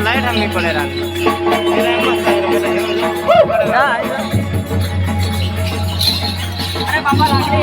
Light हम नहीं पड़े रहा अरे पापा लाग रही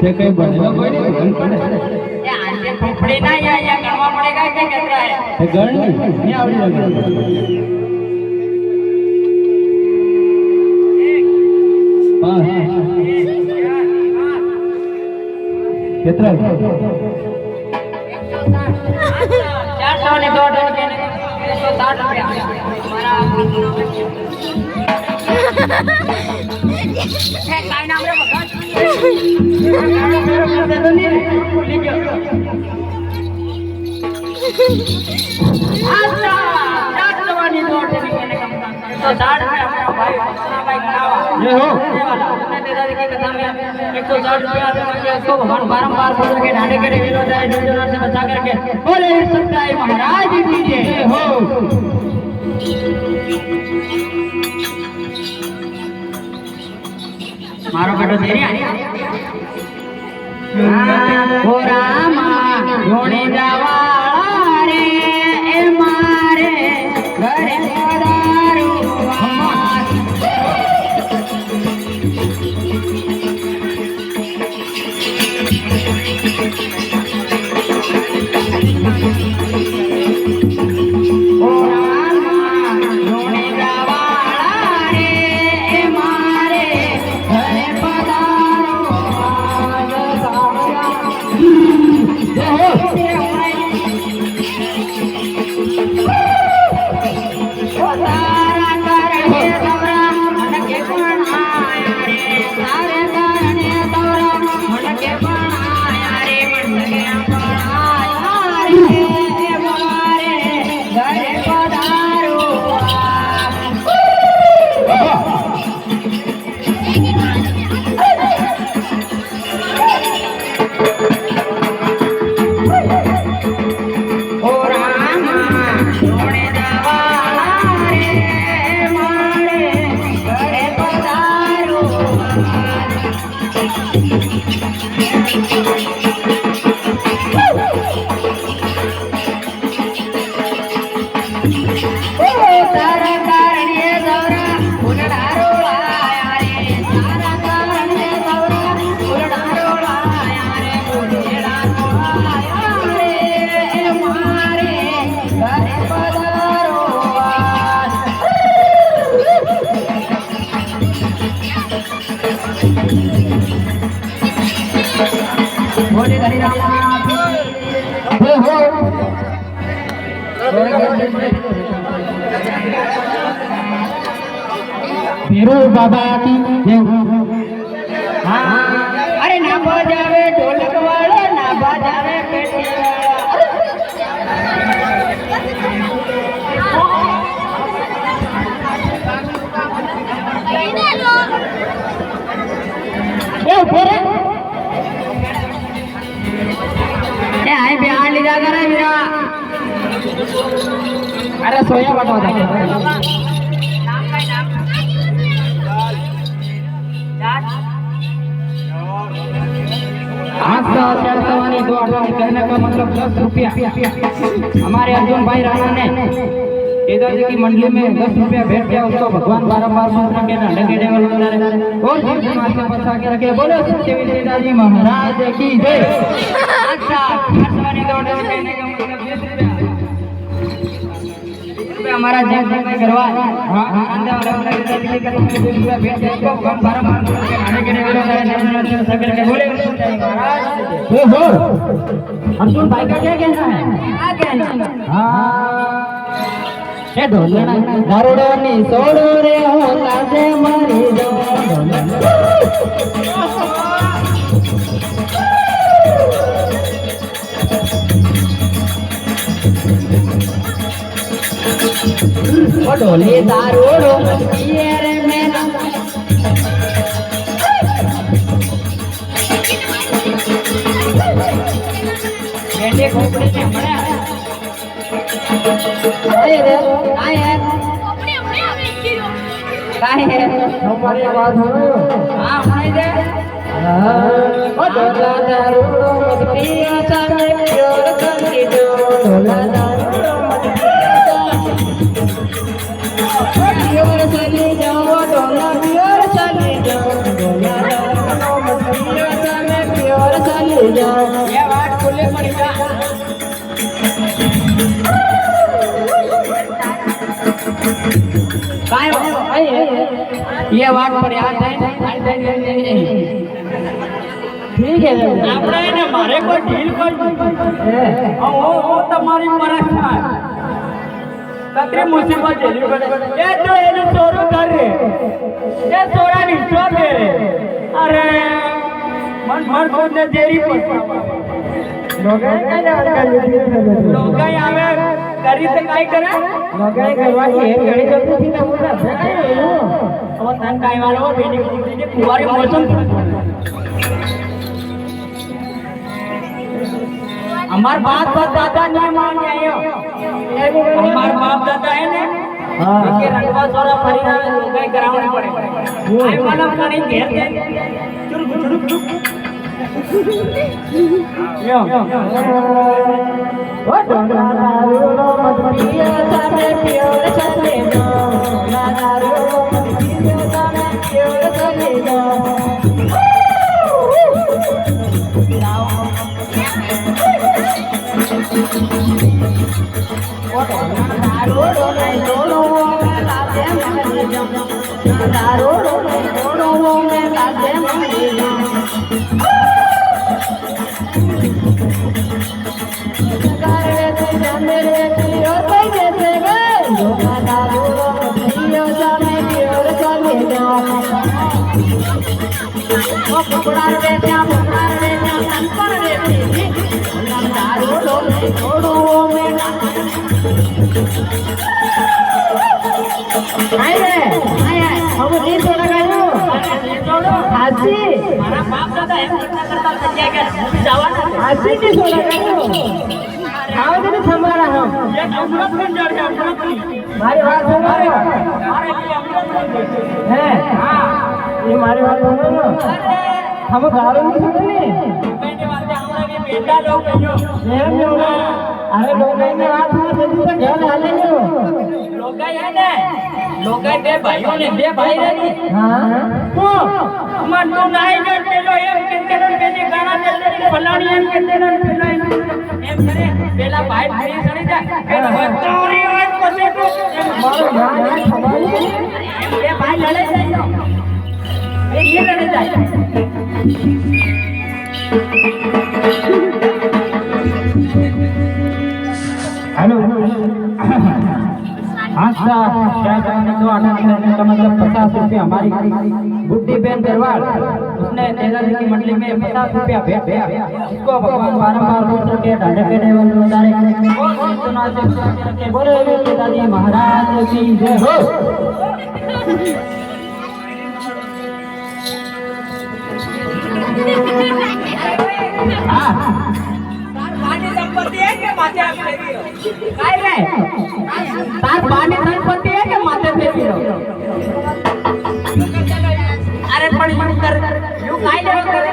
है कहीं बनेगा कोई नहीं फुफड़ी ना या गणवा पड़ेगा क्या कहता है गण नहीं आवड़ी कितना 402 के 160 रुपया हमारा है काय नाम रे भगत अच्छा 402 नोट निकलने का 160 रुपया हमारा भाई भाई गणावा ये हो दादा की कथा में 160 रुपया इसको भगवान बारंबार बोल के ढांडे के रेलो जाए जोर से बचा करके बोले सत्याई महाराज की जय हो। मारो बेटो तेरी ओ रामा रोने जावाळा रे ए मारे घरे पधारो पीरू बाबा की जय हो। अरे ना बजावे ढोलक वाला ना बजावे पेटी अरे सोया बटवा आज का सवानी 2 कहने का मतलब 10 रुपया हमारे अर्जुन भाई राणा ने पिताजी की मंडली में 10 रुपया भेंट किया उसको भगवान बारंबार मंत्र के ढंढे के देवल बनाने और जीव समाज के पछा के रखे बोलो सत्य पिताजी महाराज की जय। अच्छा खर्चवानी दौड़ कहने का मतलब 20 रुपया हमारा जीव में करवा आनंद वाला पिताजी की तरफ से 20 रुपया भेंट किया उसको भगवान बारंबार मंत्र के ढंढे के देवल बनाने सकर के बोले सत्य महाराज हो अर्जुन भाई का क्या कहना है? क्या कहना हाँ એ ઢોલણા દારૂડોની સોડો રે હોતા છે મારી જો ઓ ઢોલી દારૂડો પીએ રે મેના બેટે ખોપડી ને મળ્યા અરે રે કાય હે કાય હે તમારી આવાજ હોય હા મણાઈ દે ઓ ઢોલા દારૂડો પીએ સામે પ્યોર કરી દો ઢોલા દારૂડો પ્યોર ચલી જાઓ ઢોલા પ્યોર ચલી જાઓ ઢોલા દારૂડો પીએ સામે પ્યોર ચલી જાઓ એ વાત ખુલ્લે પડી જા काय ये बात पर याद है ठीक है આપણે એને મારે કોઈ ઢીલ કરી ઓ તમારી પરેશાન કતરી મુસીબત જેલી પડે એ તો એનું ચોરું કરે એ ચોરાની ચો દે અરે મન મન કોને જેરી પડવા લોગાઈ આવે કરી તો કાઈ કરે લોગાઈ કરવાની એ ઘણી જલ્દી થી ના બોલા હવે તન કાઈ વાળો બેની કુકડીને કુવારી મોસમ हमार बाप दादा नहीं मान आयो हमार बाप दादा है ने के रंगवा सोरा फरीना लोगाई करावने पड़े आई मालूम करी घेर दे चुरुक चुरुक यो ओ डोला दारूडो मत पिया सामे प्योर चले दो डोला दारूडो मत पिया सामे प्योर चले दो दारूडो नहीं छोड़ो मैं लाते मर जाऊं दारूडो नहीं छोड़ो मैं लाते मर जाऊं करे तो मेरे पियो कोई जैसे गए लोका दारूडो पियो सामे प्योर चले जाओ ओ पकड़ा रे संपर रे दारूडो नहीं छोड़ो मैं आए रे आए हम नहीं छोड़ा गयो छोड़ो हासी मारा बाप दादा एम करता सज्जा के हम जावाना हासी नहीं छोड़ा गयो आओ तो संभाला हम ये अमृत बन जाए अमृत मारी बात सुनो मारे लिए अमृत बन जाए है हां ये मारी बात सुनो हम दारू नहीं सुनने मैंने बातें हमरा के बेटा लोग कहियो एम लोग अरे लोग ने बात में सदी तक घर हाले लो लोगाई है ने लोगाई बे भाइयों ने बे भाई रे हां तो मन तो नहीं ने पेलो एम कहते ने बेने गाना दे फलाणी एम कहते ने पेलो एम करे पेला भाई भाई सड़ी जा पेला तोरी और पसे तो मारो गाना खबर एम बे भाई लड़े जायो ये लड़े जायो हेलो आस्था शायद हमने तो आटा करने का मतलब 50 रुपया हमारी बुद्धि बहन दरबार उसने नेताजी की मंडली में 50 रुपया भेज दिया इसको भगवान बारंबार पुत्र के ढांढे के देवल उतारे बोले नेताजी महाराज की जय हो पानी संपत्ति है के माथे आप लेती हो काय रे तार पानी संपत्ति है के माथे फेरी हो अरे पण कर यू काय ले करे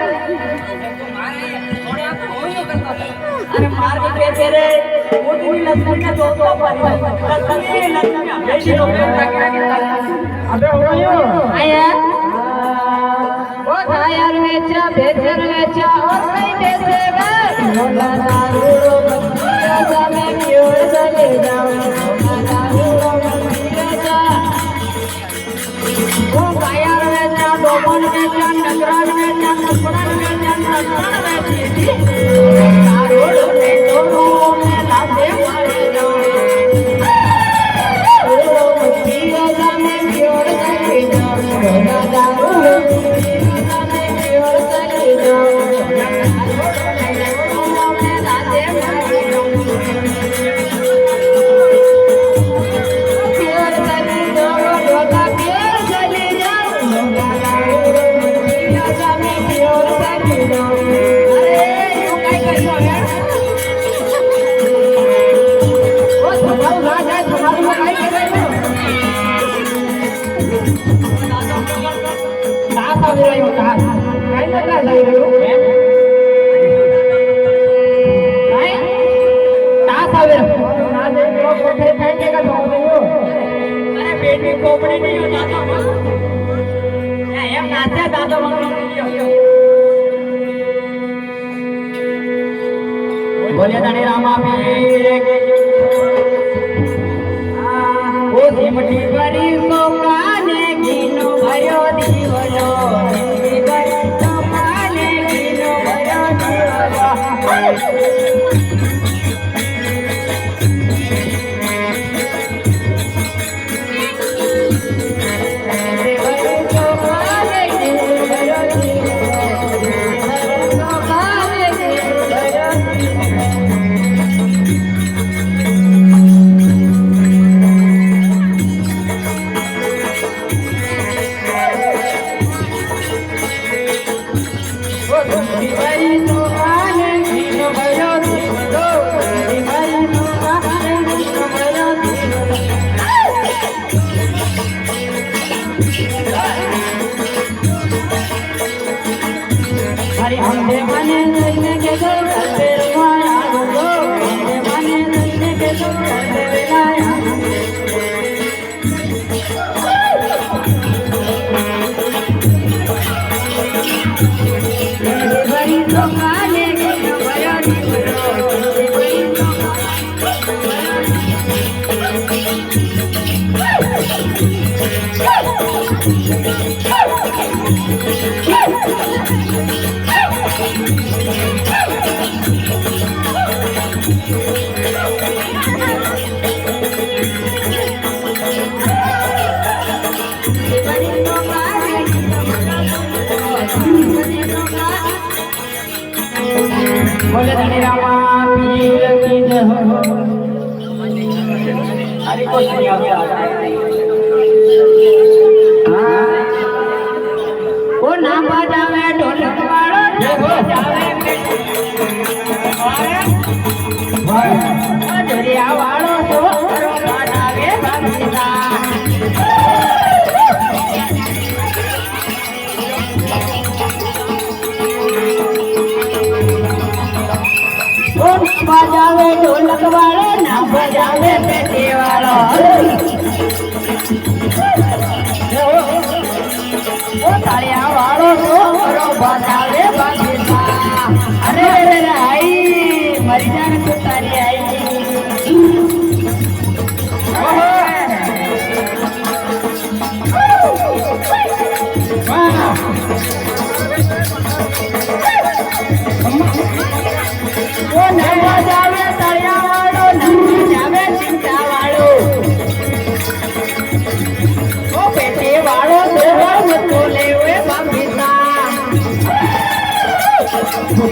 अरे માર્ગ કે રે મોતીની લક્ષ્મીને જોતો પડી લક્ષ્મી બેસી નો પ્રેમ અબે હોયો આયા ઓ થાયર વેચા બેચર વેચા ઓર કઈ દેસે વે મોલા દારૂ બંદિયા જામે ક્યોર ચલે જાઉં મોલા દારૂ બંદિયા ઓ થાયર વેચા ડોબન વેચા નગરાન વેચા કપડાન વેચા નગરાન વેચી દારૂ ને ડોરો ને લાદે મારે જાઉં બંદિયા જામે ક્યોર ચલે જાઉં મોલા દારૂ અરે બેટી કોપડી નહીં દાદા એમ નાચે દાદા બોલે ધણી રામા પીર ઓ સિમટી કરી સોકાને ઘીનો ભર્યો દીવલો સિમટી કરી સોકાને ઘીનો ભર્યો દીવલો बोले धनी रामा पीर की जय हो अरे कुछ नहीं हो गया वो ना बजावे ढोलक वालो ना बजावे दरिया वालो तो बजावे बंदा बजावे ढोलक वालो ना बजावे पेटी वालो वो तालिया वालो तो बजावे बांधा अरे रे आई मरी जाने तो तारी आई वो ना बजावे तालिया वालो ना बजावे चिंता वालो वो पेटी वालो तो ले हुए बांधा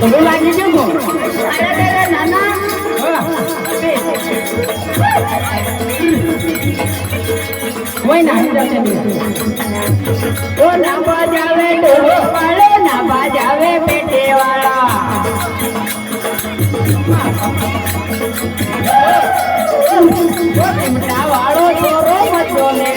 तो लागी जो अरे रे नाना वही ना वो ना बजावे ढोलक वालो ना बजावे पेटे वाला वो चिमटा वालो छोरो मत बोले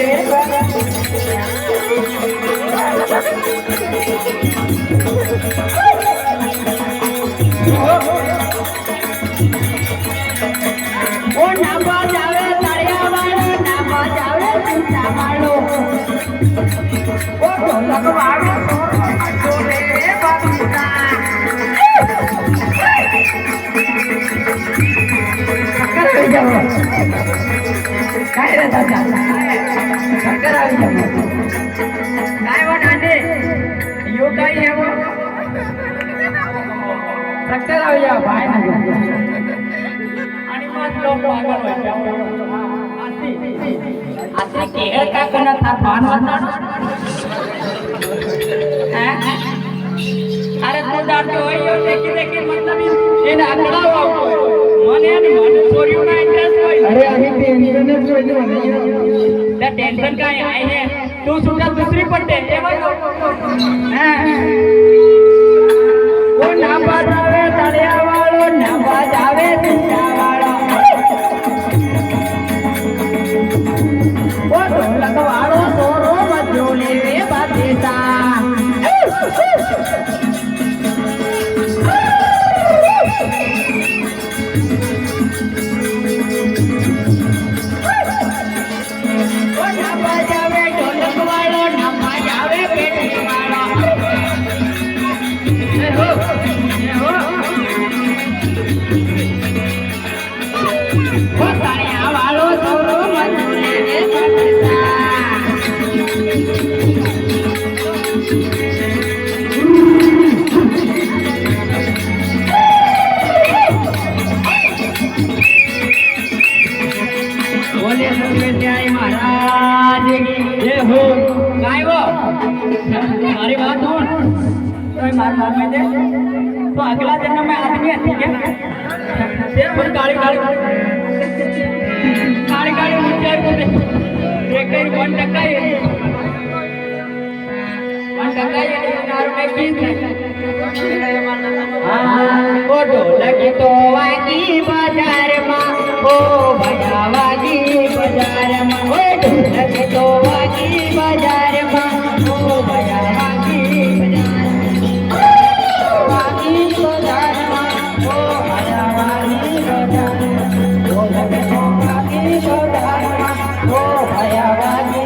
પૈસા વાળો ઓ ઢોલક વાળો જોડે બાબુતા ચક્કર આવી જાવ કાય રે દાદા ચક્કર આવી જાવ કાય વડાને યો કાય એવો ચક્કર આવી જાવ ભાઈ ના आणि मग लोक पागल व्हायचे આથી કેળ કાકના થા ભાન વાતાડો अरे तू जातो હોય देखी देखी मतलब એને આકડાવ આવતો મને અને મને છોરીઓના ઇન્ટરેસ્ટ હોય अरे आम्ही टेन्शन જ જોઈને મને त्या टेन्शन काय आहे तू सुद्धा दुसरी पडते हे बघ ઓ ના બાજાવે તળિયા વાળો ના બાજાવે તુંડા વાળો ઓ ઢોલક વાળો સોરો મજો લેવે બાધેતા ઓ ના બાજાવે ઢોલક વાળો ના બાજાવે પેટી વાળો ઓ તળિયા વાળો સોરો મજો લેવે બાધેતા बोले सत्यनारायण महाराज जय हो काय वो हमारी बात सुन तो मार मार में दे तो अगला जन्म में आदमी है ठीक है फिर काली काली काली काली मुझे को दे एक ही 1% ये 1% ये नार में 20 ઓ ઢોલકી તો વાગી બજારમાં ઓ ભજાવાગી બજારમાં ઓ ઢોલકી તો વાગી બજારમાં ઓ ભજાવાગી બજારમાં વાગી બજારમાં ઓ ભજાવાગી બજારમાં ઢોલકી તો વાગી બજારમાં ઓ ભજાવાગી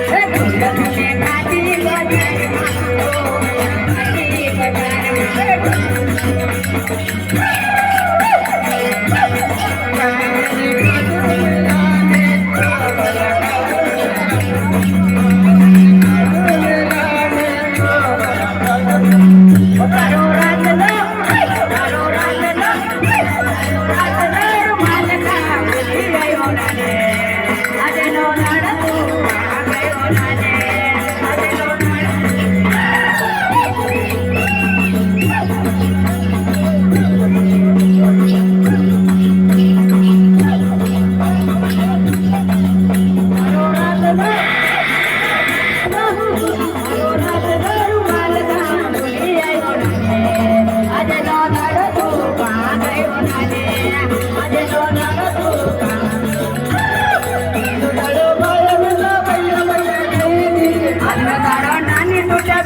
Hãy subscribe cho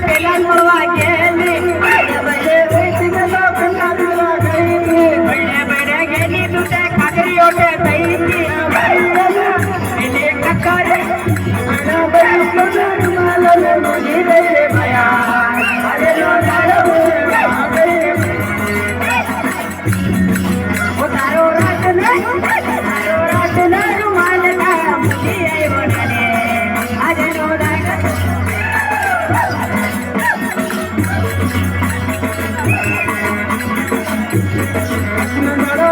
kênh Ghiền Mì Gõ để không bỏ lỡ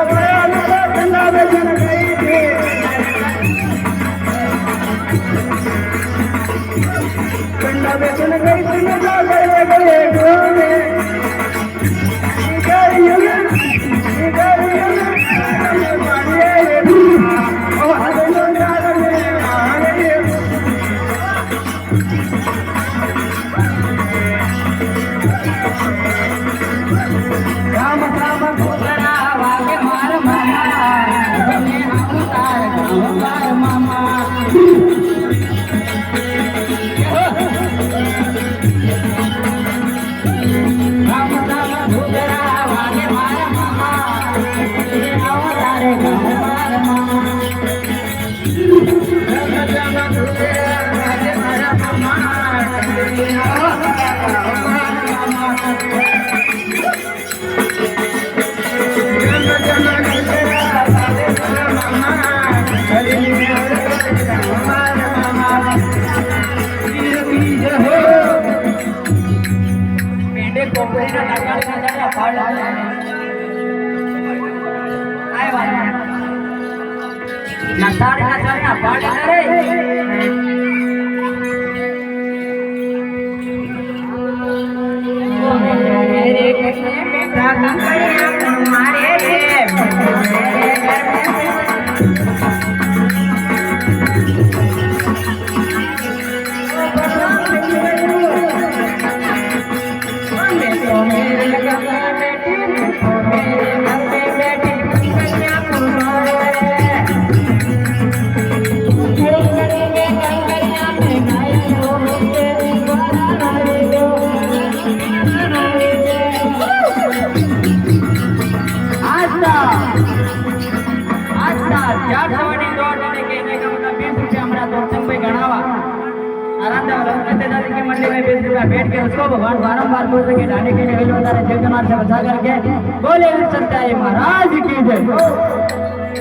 बैठ के उसको भगवान बारंबार बोल सके डाले के लिए उतारे जय जमात से बचा करके बोले सत्याई महाराज की जय।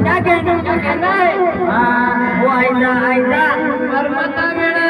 क्या कहना है वो आइजा आइजा और माता मेरा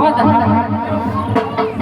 What the